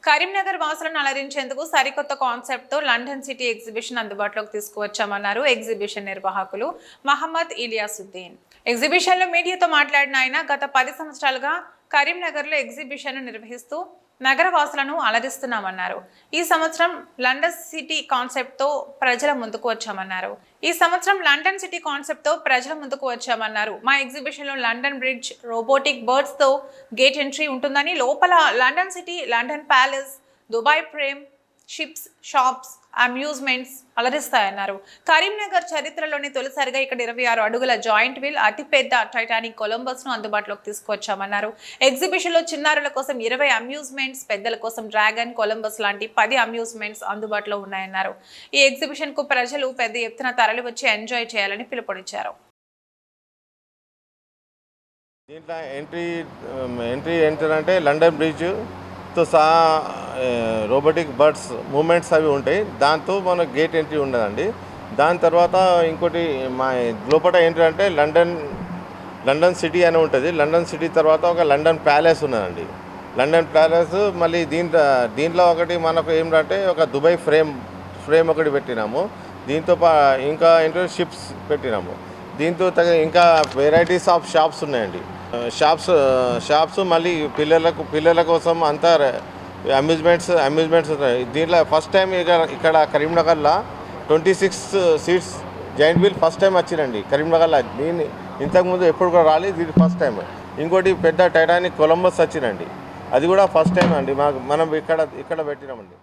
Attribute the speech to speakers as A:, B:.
A: కరీంనగర్ వాసులను అలరించేందుకు సరికొత్త కాన్సెప్ట్ తో London city exhibition అందుబాటులోకి తీసుకువచ్చామన్నారు ఎగ్జిబిషన్ నిర్వాహకులు మహమ్మద్ ఇలియాసుద్దీన్. ఎగ్జిబిషన్ లో మీడియాతో మాట్లాడిన ఆయన గత 10 సంవత్సరాలుగా కరీంనగర్ లో ఎగ్జిబిషన్ నిర్వహిస్తూ నగర వాసులను అలరిస్తున్నామన్నారు. ఈ సంవత్సరం లండన్ సిటీ కాన్సెప్ట్ తో ప్రజల ముందుకు వచ్చామన్నారు. మా ఎగ్జిబిషన్ లో లండన్ బ్రిడ్జ్, రోబోటిక్ బర్డ్స్ తో గేట్ ఎంట్రీ ఉంటుందని, లోపల London city, London palace, Dubai frame, ships, shops, amusements అలరిస్తాయన్నారు. కరీంనగర్ చరిత్రలోని తొలిసారిగా ఇక్కడ 26 అడుగుల జాయింట్ వీల్, అతిపెద్ద టైటానిక్ కొలంబస్ ను అందుబాటులోకి తీసుకువచ్చామన్నారు. ఎగ్జిబిషన్ లో చిన్నారుల కోసం 20 అమ్యూజ్మెంట్స్, పెద్దల కోసం డ్రాగన్, కొలంబస్ లాంటి 10 అమ్యూజ్మెంట్స్ అందుబాటులో ఉన్నాయన్నారు. ఈ ఎగ్జిబిషన్ కు ప్రజలు పెద్ద ఎత్తున తరలి వచ్చి ఎంజాయ్ చేయాలని పిలుపునిచ్చారు.
B: దీంట్లో ఎంట్రీ ఏంటంటే లండన్ బ్రిడ్జ్ తో సహా రోబోటిక్ బర్డ్స్ మూమెంట్స్ అవి ఉంటాయి. దాంతో మన గేట్ ఎంట్రీ ఉండదండి. దాని తర్వాత ఇంకోటి మా లోపల ఏంటంటే లండన్ సిటీ అని ఉంటుంది. లండన్ సిటీ తర్వాత ఒక లండన్ ప్యాలెస్ ఉన్నదండి. లండన్ ప్యాలెస్ మళ్ళీ దీంట్లో ఒకటి మనకు ఏంటంటే ఒక దుబాయ్ ఫ్రేమ్ ఒకటి పెట్టినాము. దీంతో ఇంకా ఏంటంటే షిప్స్ పెట్టినాము. దీంతో ఇంకా వెరైటీస్ ఆఫ్ షాప్స్ ఉన్నాయండి. షాప్స్ మళ్ళీ పిల్లల కోసం అంతా అమ్యూజ్మెంట్స్ ఉన్నాయి. దీంట్లో ఫస్ట్ టైం ఇక్కడ కరీంనగర్లో 26 సీట్స్ జాయింట్ వీల్ ఫస్ట్ టైం వచ్చిందండి కరీంనగర్లో. దీన్ని ఇంతకుముందు ఎప్పుడు కూడా రాలేదు, ఇది ఫస్ట్ టైం. ఇంకోటి పెద్ద టైటానిక్ కొలంబస్ వచ్చిందండి, అది కూడా ఫస్ట్ టైం అండి. మనం ఇక్కడ పెట్టినామండి.